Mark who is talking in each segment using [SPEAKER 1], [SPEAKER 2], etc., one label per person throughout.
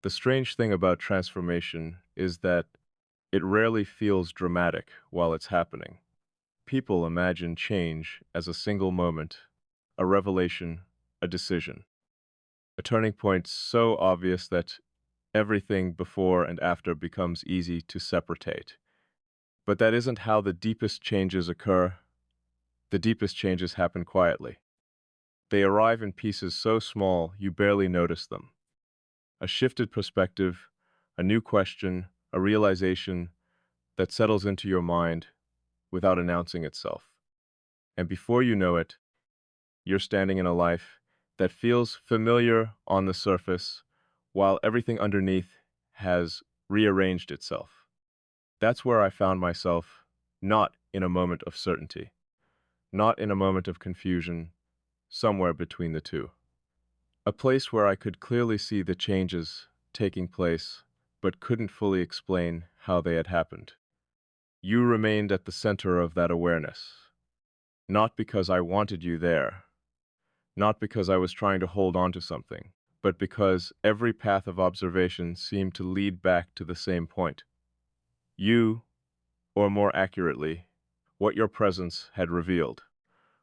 [SPEAKER 1] The strange thing about transformation is that it rarely feels dramatic while it's happening. People imagine change as a single moment, a revelation, a decision, a turning point so obvious that everything before and after becomes easy to separate. But that isn't how the deepest changes occur. The deepest changes happen quietly. They arrive in pieces so small you barely notice them. A shifted perspective, a new question, a realization that settles into your mind without announcing itself. And before you know it, you're standing in a life that feels familiar on the surface, while everything underneath has rearranged itself. That's where I found myself, not in a moment of certainty, not in a moment of confusion, somewhere between the two. A place where I could clearly see the changes taking place, but couldn't fully explain how they had happened. You remained at the center of that awareness, not because I wanted you there, not because I was trying to hold on to something, but because every path of observation seemed to lead back to the same point. You, or more accurately, what your presence had revealed.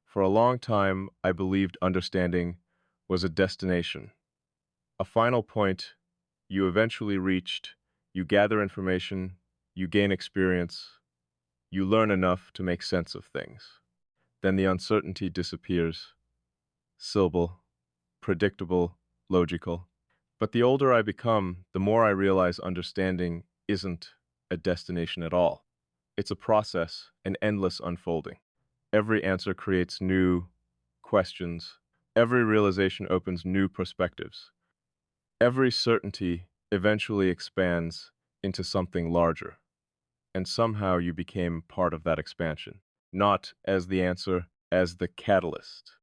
[SPEAKER 1] For a long time, I believed understanding was a destination, a final point you eventually reached. You gather information, you gain experience, you learn enough to make sense of things. Then the uncertainty disappears. Syllable, predictable, logical. But the older I become, the more I realize understanding isn't a destination at all. It's a process, an endless unfolding. Every answer creates new questions. Every realization opens new perspectives. Every certainty eventually expands into something larger. And somehow you became part of that expansion. Not as the answer, as the catalyst.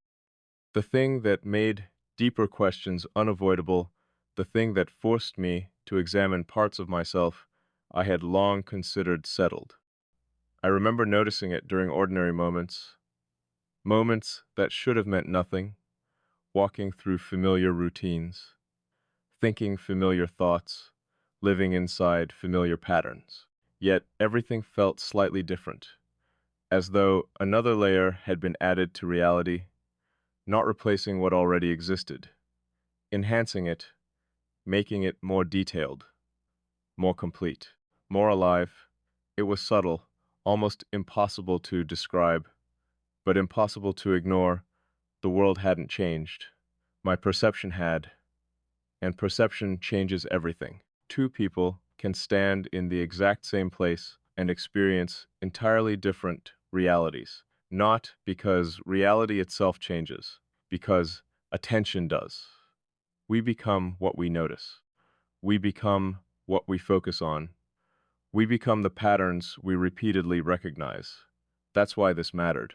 [SPEAKER 1] The thing that made deeper questions unavoidable, the thing that forced me to examine parts of myself I had long considered settled. I remember noticing it during ordinary moments, moments that should have meant nothing, walking through familiar routines, thinking familiar thoughts, living inside familiar patterns. Yet everything felt slightly different, as though another layer had been added to reality, not replacing what already existed, enhancing it, making it more detailed, more complete, more alive. It was subtle, almost impossible to describe, but impossible to ignore. The world hadn't changed. My perception had, and perception changes everything. Two people can stand in the exact same place and experience entirely different realities, not because reality itself changes, because attention does. We become what we notice. We become what we focus on. We become the patterns we repeatedly recognize. That's why this mattered,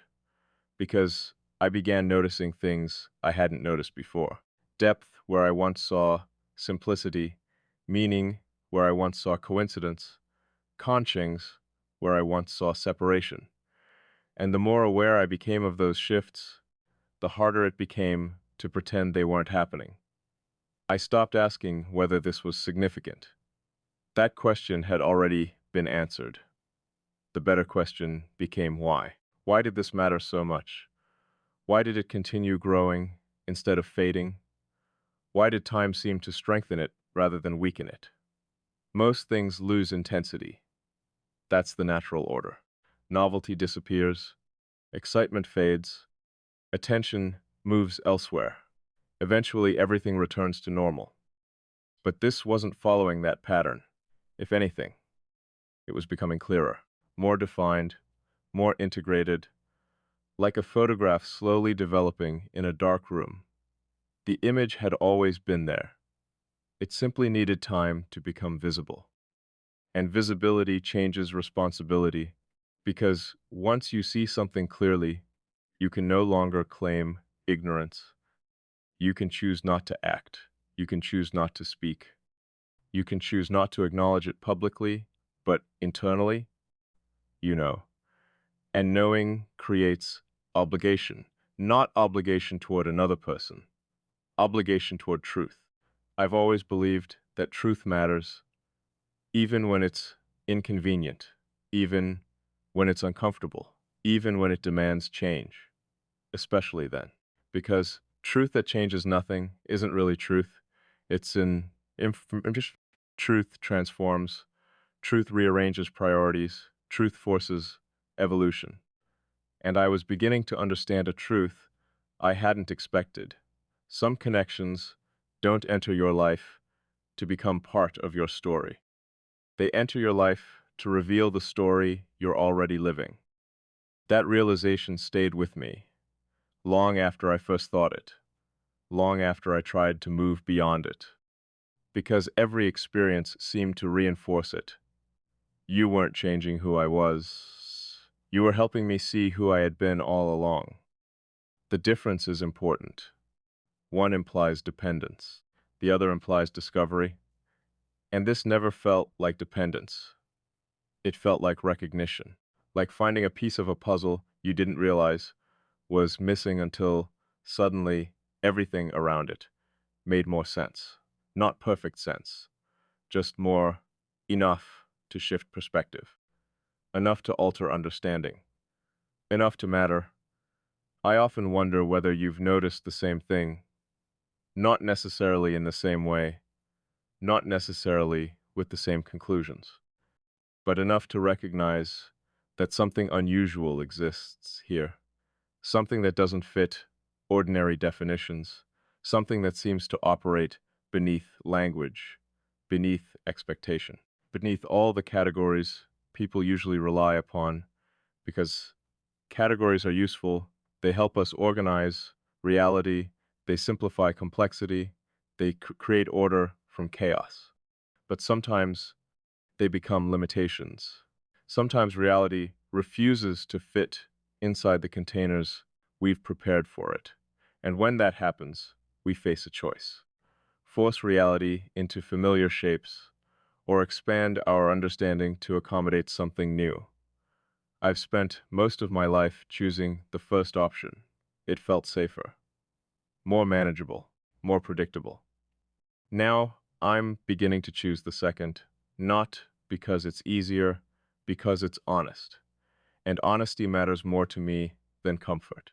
[SPEAKER 1] because I began noticing things I hadn't noticed before. Depth where I once saw simplicity, meaning where I once saw coincidence, conchings where I once saw separation. And the more aware I became of those shifts, the harder it became to pretend they weren't happening. I stopped asking whether this was significant. That question had already been answered. The better question became why. Why did this matter so much? Why did it continue growing instead of fading? Why did time seem to strengthen it rather than weaken it? Most things lose intensity. That's the natural order. Novelty disappears, excitement fades, attention moves elsewhere. Eventually, everything returns to normal. But this wasn't following that pattern. If anything, it was becoming clearer, more defined, more integrated, like a photograph slowly developing in a dark room. The image had always been there. It simply needed time to become visible. And visibility changes responsibility, because once you see something clearly, you can no longer claim ignorance. You can choose not to act. You can choose not to speak. You can choose not to acknowledge it publicly, but internally, you know. And knowing creates obligation, not obligation toward another person, obligation toward truth. I've always believed that truth matters, even when it's inconvenient, even when it's uncomfortable, even when it demands change, especially then. Because truth that changes nothing isn't really truth. It's an just truth transforms, truth rearranges priorities, truth forces evolution. And I was beginning to understand a truth I hadn't expected. Some connections don't enter your life to become part of your story. They enter your life to reveal the story you're already living. That realization stayed with me long after I first thought it, long after I tried to move beyond it, because every experience seemed to reinforce it. You weren't changing who I was. You were helping me see who I had been all along. The difference is important. One implies dependence, the other implies discovery, and this never felt like dependence. It felt like recognition, like finding a piece of a puzzle you didn't realize was missing until suddenly everything around it made more sense. Not perfect sense, just more enough to shift perspective, enough to alter understanding, enough to matter. I often wonder whether you've noticed the same thing, not necessarily in the same way, not necessarily with the same conclusions, but enough to recognize that something unusual exists here, something that doesn't fit ordinary definitions, something that seems to operate beneath language, beneath expectation, beneath all the categories people usually rely upon, because categories are useful. They help us organize reality, they simplify complexity, they create order from chaos. But sometimes they become limitations. Sometimes reality refuses to fit inside the containers we've prepared for it. And when that happens, we face a choice. Force reality into familiar shapes, or expand our understanding to accommodate something new. I've spent most of my life choosing the first option. It felt safer, more manageable, more predictable. Now I'm beginning to choose the second, not because it's easier, because it's honest. And honesty matters more to me than comfort.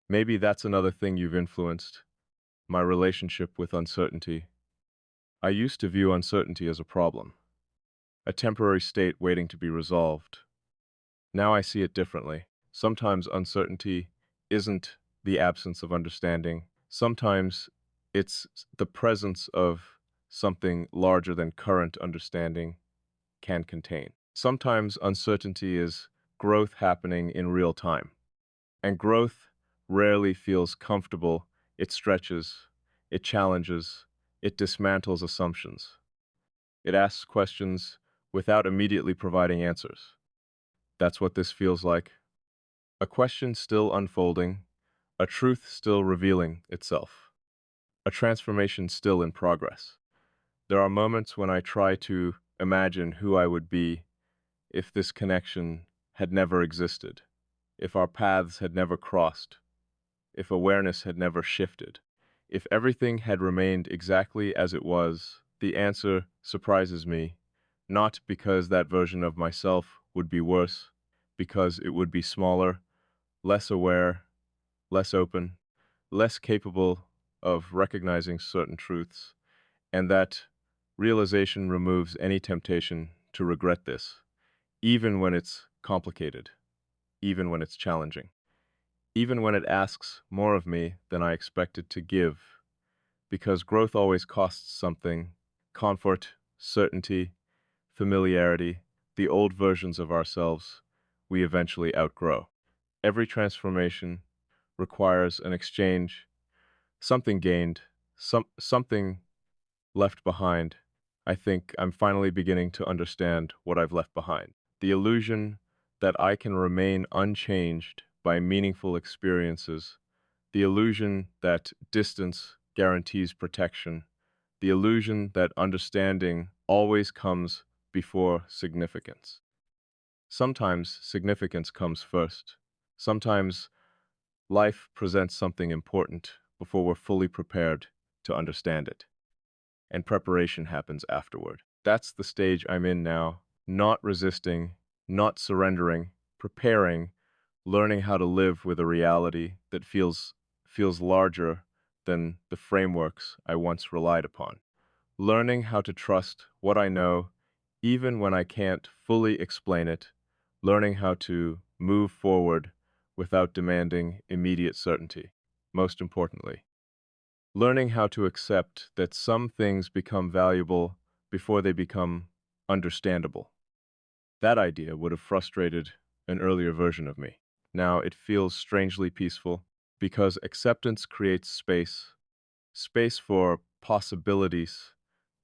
[SPEAKER 1] Maybe that's another thing you've influenced, my relationship with uncertainty. I used to view uncertainty as a problem, a temporary state waiting to be resolved. Now I see it differently. Sometimes uncertainty isn't the absence of understanding. Sometimes it's the presence of something larger than current understanding can contain. Sometimes uncertainty is growth happening in real time. And growth rarely feels comfortable. It stretches, it challenges, it dismantles assumptions. It asks questions without immediately providing answers. That's what this feels like. A question still unfolding, a truth still revealing itself, a transformation still in progress. There are moments when I try to imagine who I would be if this connection had never existed, if our paths had never crossed, if awareness had never shifted, if everything had remained exactly as it was. The answer surprises me, not because that version of myself would be worse, because it would be smaller, less aware, less open, less capable of recognizing certain truths, and that realization removes any temptation to regret this, even when it's complicated, even when it's challenging, even when it asks more of me than I expected to give, because growth always costs something: comfort, certainty, familiarity, the old versions of ourselves we eventually outgrow. Every transformation requires an exchange, something gained, something left behind. I think I'm finally beginning to understand what I've left behind. The illusion that I can remain unchanged by meaningful experiences, the illusion that distance guarantees protection, the illusion that understanding always comes before significance. Sometimes significance comes first. Sometimes life presents something important before we're fully prepared to understand it. and preparation happens afterward. That's the stage I'm in now, not resisting, not surrendering, preparing, learning how to live with a reality that feels larger than the frameworks I once relied upon. Learning how to trust what I know, even when I can't fully explain it, learning how to move forward without demanding immediate certainty. Most importantly, learning how to accept that some things become valuable before they become understandable. That idea would have frustrated an earlier version of me. Now it feels strangely peaceful because acceptance creates space, space for possibilities,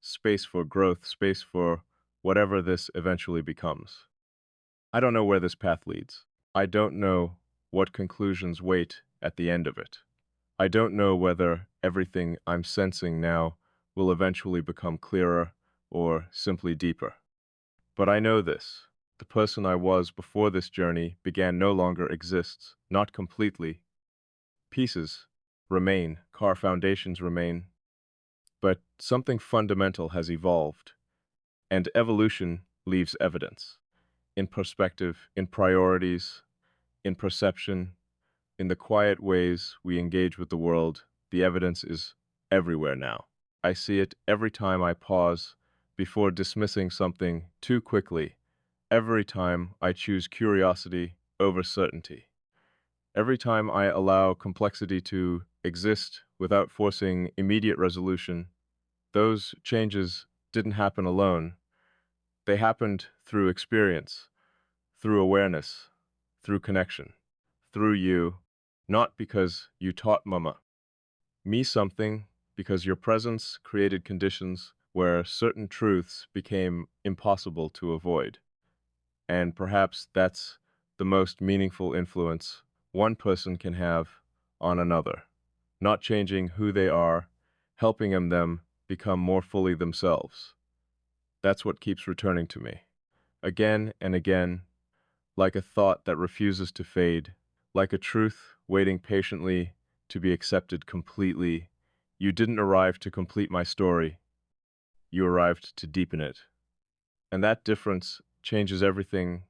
[SPEAKER 1] space for growth, space for whatever this eventually becomes. I don't know where this path leads. I don't know what conclusions wait at the end of it. I don't know whether everything I'm sensing now will eventually become clearer or simply deeper. But I know this. The person I was before this journey began no longer exists, not completely. Pieces remain, car foundations remain, but something fundamental has evolved, and evolution leaves evidence. In perspective, in priorities, in perception, in the quiet ways we engage with the world, the evidence is everywhere now. I see it every time I pause before dismissing something too quickly, every time I choose curiosity over certainty, every time I allow complexity to exist without forcing immediate resolution. Those changes didn't happen alone. They happened through experience, through awareness, through connection, through you, not because you taught me something, because your presence created conditions where certain truths became impossible to avoid. And perhaps that's the most meaningful influence one person can have on another, not changing who they are, helping them become more fully themselves. That's what keeps returning to me, again and again, like a thought that refuses to fade, like a truth waiting patiently to be accepted completely. You didn't arrive to complete my story, you arrived to deepen it. And that difference changes everything